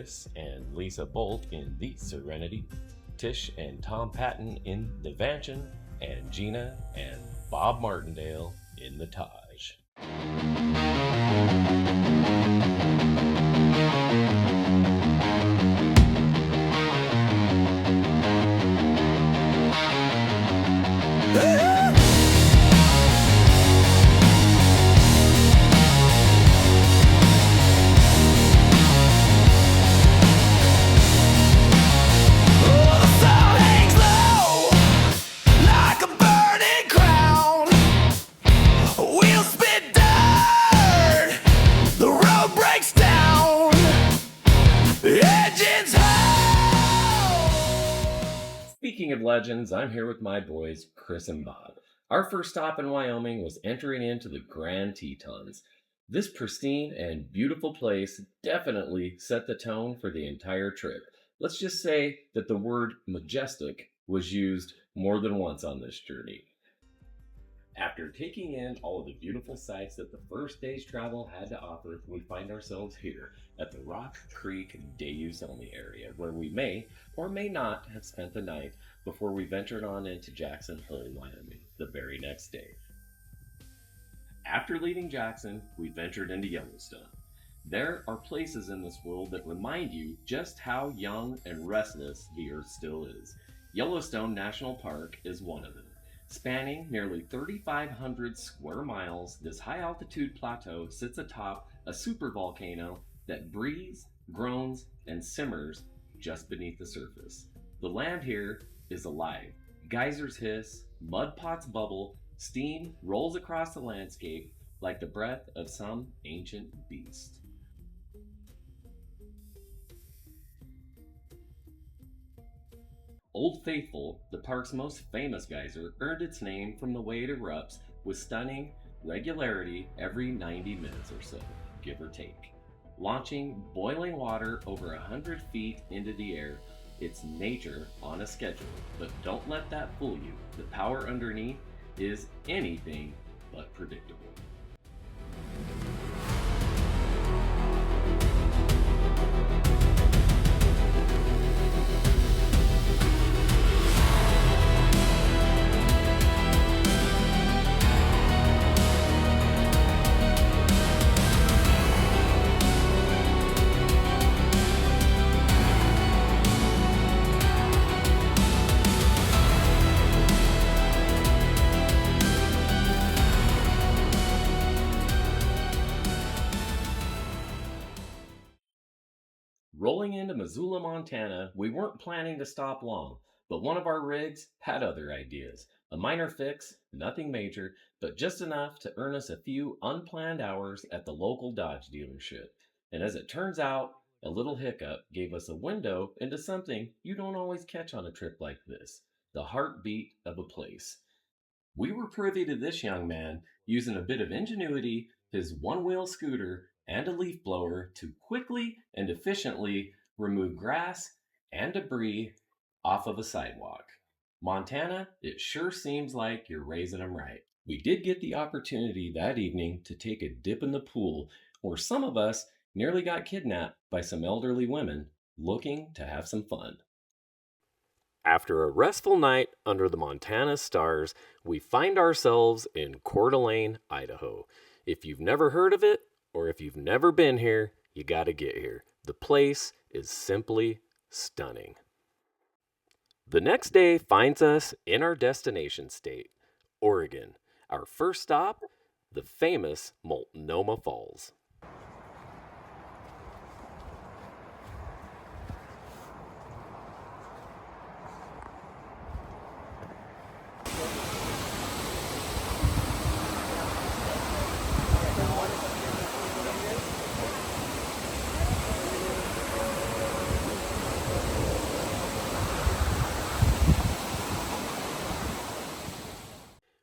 Chris and Lisa Bolt in the Serenity, Tish and Tom Patton in the Vantion, and Gina and Bob Martindale in the Taj. Speaking of legends, I'm here with my boys, Chris and Bob. Our first stop in Wyoming was entering into the Grand Tetons. This pristine and beautiful place definitely set the tone for the entire trip. Let's just say that the word majestic was used more than once on this journey. After taking in all of the beautiful sights that the first day's travel had to offer, we find ourselves here at the Rock Creek Day-Use Only area, where we may or may not have spent the night before we ventured on into Jackson Hole, Wyoming, the very next day. After leaving Jackson, we ventured into Yellowstone. There are places in this world that remind you just how young and restless the Earth still is. Yellowstone National Park is one of them. Spanning nearly 3,500 square miles, this high-altitude plateau sits atop a supervolcano that breathes, groans, and simmers just beneath the surface. The land here is alive. Geysers hiss, mud pots bubble, steam rolls across the landscape like the breath of some ancient beast. Old Faithful, the park's most famous geyser, earned its name from the way it erupts with stunning regularity every 90 minutes or so, give or take. Launching boiling water over 100 feet into the air, it's nature on a schedule, but don't let that fool you. The power underneath is anything but predictable. Rolling into Missoula, Montana, we weren't planning to stop long, but one of our rigs had other ideas. A minor fix, nothing major, but just enough to earn us a few unplanned hours at the local Dodge dealership. And as it turns out, a little hiccup gave us a window into something you don't always catch on a trip like this, the heartbeat of a place. We were privy to this young man using a bit of ingenuity, his one-wheel scooter, and a leaf blower to quickly and efficiently remove grass and debris off of a sidewalk. Montana, it sure seems like you're raising them right. We did get the opportunity that evening to take a dip in the pool, where some of us nearly got kidnapped by some elderly women looking to have some fun. After a restful night under the Montana stars, we find ourselves in Coeur d'Alene, Idaho. If you've never heard of it, or if you've never been here, you gotta get here. The place is simply stunning. The next day finds us in our destination state, Oregon. Our first stop, the famous Multnomah Falls.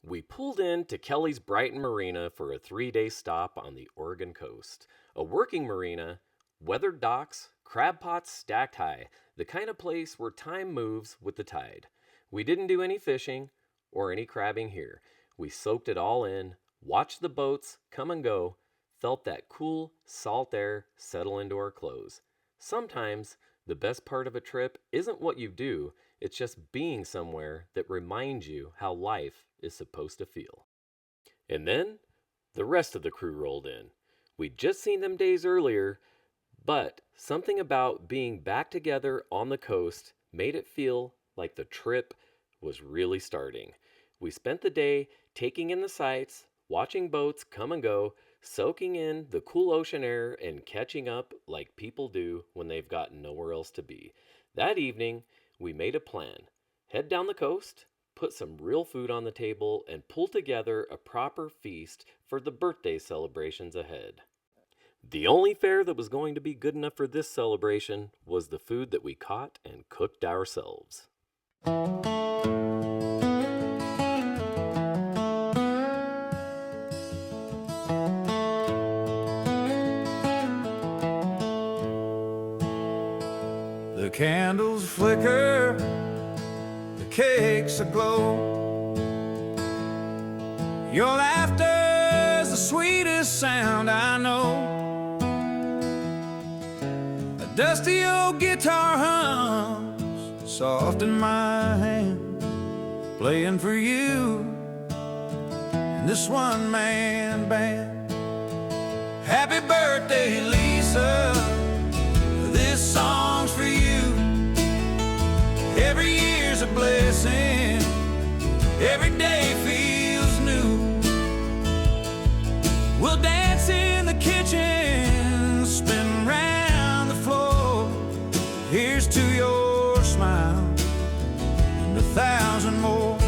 We pulled in to Kelly's Brighton Marina for a 3-day stop on the Oregon coast. A working marina, weathered docks, crab pots stacked high, the kind of place where time moves with the tide. We didn't do any fishing or any crabbing here. We soaked it all in, watched the boats come and go, felt that cool, salt air settle into our clothes. Sometimes the best part of a trip isn't what you do, it's just being somewhere that reminds you how life is supposed to feel. And then the rest of the crew rolled in. We'd just seen them days earlier, but something about being back together on the coast made it feel like the trip was really starting. We spent the day taking in the sights, watching boats come and go, soaking in the cool ocean air, and catching up like people do when they've got nowhere else to be. That evening, we made a plan: head down the coast, put some real food on the table, and pull together a proper feast for the birthday celebrations ahead. The only fare that was going to be good enough for this celebration was the food that we caught and cooked ourselves. The candles flicker, the cakes aglow. Your laughter's the sweetest sound I know. A dusty old guitar hums soft in my hand, playing for you in this one-man band. Happy birthday, Lisa, this song's for you. Every year's a blessing, every day feels new. We'll dance in the kitchen, spin round the floor. Here's to your smile and 1,000 more.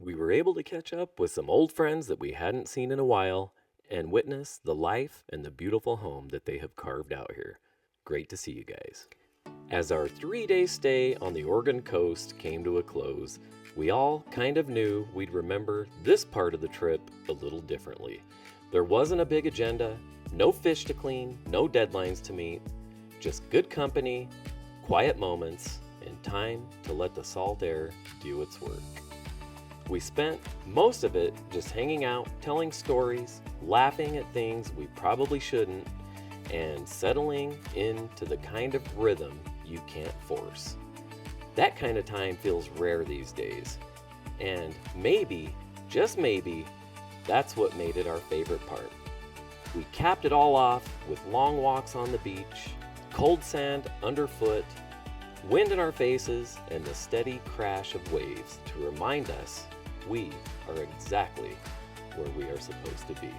We were able to catch up with some old friends that we hadn't seen in a while and witness the life and the beautiful home that they have carved out here. Great to see you guys. As our 3-day stay on the Oregon coast came to a close, we all kind of knew we'd remember this part of the trip a little differently. There wasn't a big agenda, no fish to clean, no deadlines to meet, just good company, quiet moments, and time to let the salt air do its work. We spent most of it just hanging out, telling stories, laughing at things we probably shouldn't, and settling into the kind of rhythm you can't force. That kind of time feels rare these days, and maybe, just maybe, that's what made it our favorite part. We capped it all off with long walks on the beach, cold sand underfoot, wind in our faces, and the steady crash of waves to remind us we are exactly where we are supposed to be.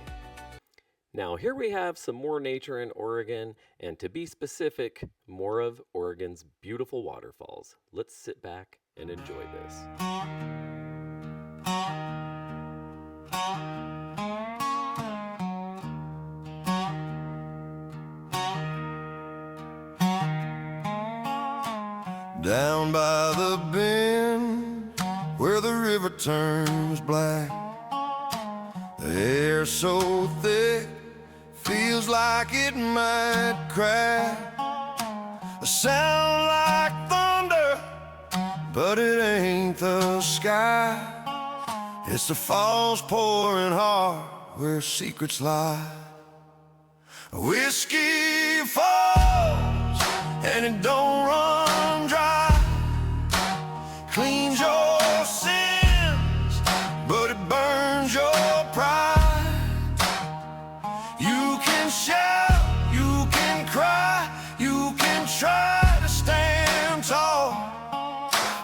Now, here we have some more nature in Oregon, and to be specific, more of Oregon's beautiful waterfalls. Let's sit back and enjoy this. Down by the bend where the river turns black, the air so thick feels like it might crack. A sound like thunder, but it ain't the sky. It's the falls pouring hard where secrets lie. Whiskey falls and it don't run dry. Cleans your sins, but it burns your pride. You can shout, you can cry, you can try to stand tall,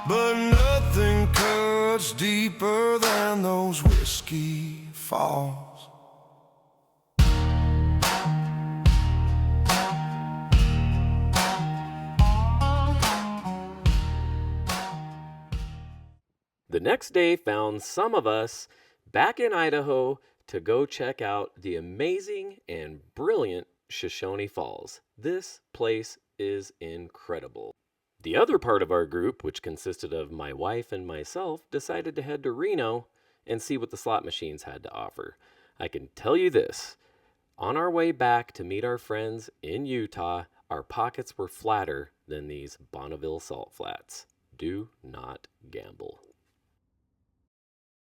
but nothing cuts deeper than those whiskey falls. The next day found some of us back in Idaho to go check out the amazing and brilliant Shoshone Falls. This place is incredible. The other part of our group, which consisted of my wife and myself, decided to head to Reno and see what the slot machines had to offer. I can tell you this, on our way back to meet our friends in Utah, our pockets were flatter than these Bonneville salt flats. Do not gamble.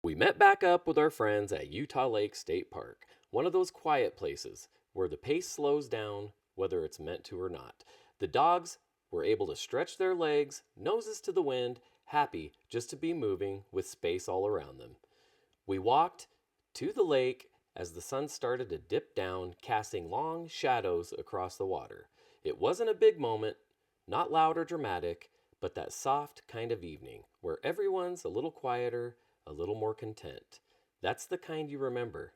We met back up with our friends at Utah Lake State Park, one of those quiet places where the pace slows down whether it's meant to or not. The dogs were able to stretch their legs, noses to the wind, happy just to be moving with space all around them. We walked to the lake as the sun started to dip down, casting long shadows across the water. It wasn't a big moment, not loud or dramatic, but that soft kind of evening where everyone's a little quieter, a little more content. That's the kind you remember.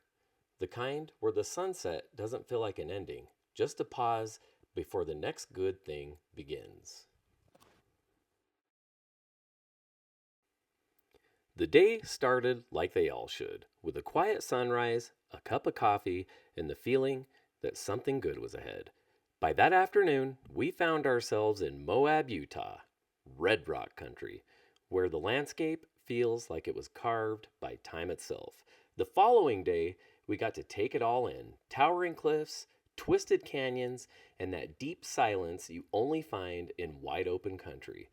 The kind where the sunset doesn't feel like an ending, just a pause before the next good thing begins. The day started like they all should, with a quiet sunrise, a cup of coffee, and the feeling that something good was ahead. By that afternoon, we found ourselves in Moab, Utah, Red Rock country, where the landscape feels like it was carved by time itself. The following day, we got to take it all in, towering cliffs, twisted canyons, and that deep silence you only find in wide open country.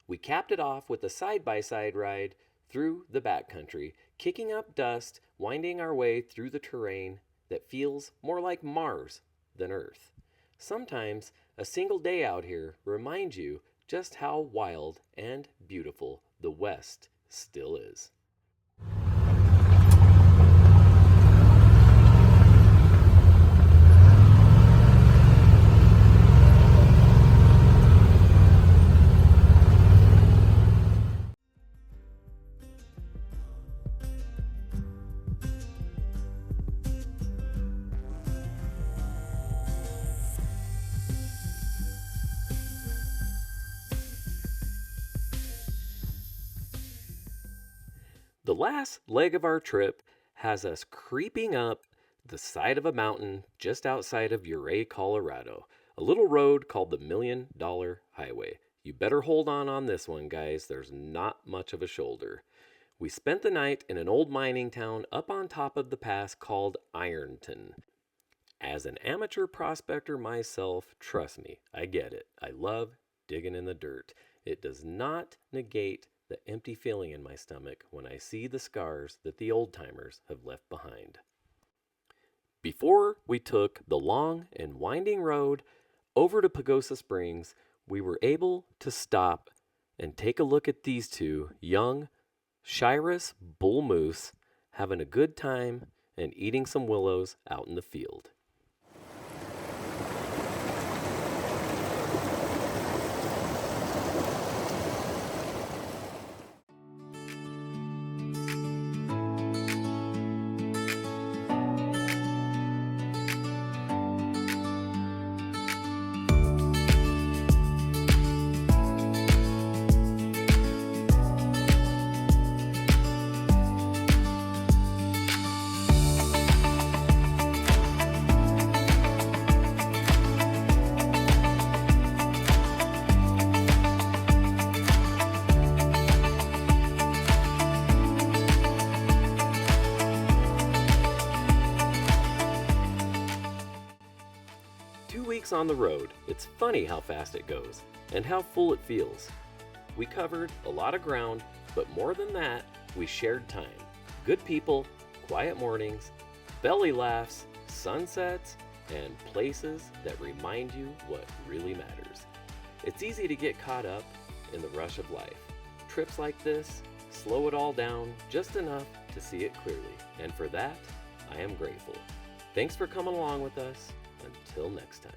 We capped it off with a side-by-side ride through the backcountry, kicking up dust, winding our way through the terrain that feels more like Mars than Earth. Sometimes a single day out here reminds you just how wild and beautiful the West still is. The last leg of our trip has us creeping up the side of a mountain just outside of Ouray, Colorado, a little road called the $1,000,000 Highway. You better hold on this one, guys. There's not much of a shoulder. We spent the night in an old mining town up on top of the pass called Ironton. As an amateur prospector myself, trust me, I get it. I love digging in the dirt. It does not negate the empty feeling in my stomach when I see the scars that the old-timers have left behind. Before we took the long and winding road over to Pagosa Springs, we were able to stop and take a look at these two young Shiras bull moose having a good time and eating some willows out in the field. On the road, it's funny how fast it goes and how full it feels. We covered a lot of ground, but more than that, we shared time. Good people, quiet mornings, belly laughs, sunsets, and places that remind you what really matters. It's easy to get caught up in the rush of life. Trips like this slow it all down just enough to see it clearly, and for that, I am grateful. Thanks for coming along with us. Until next time.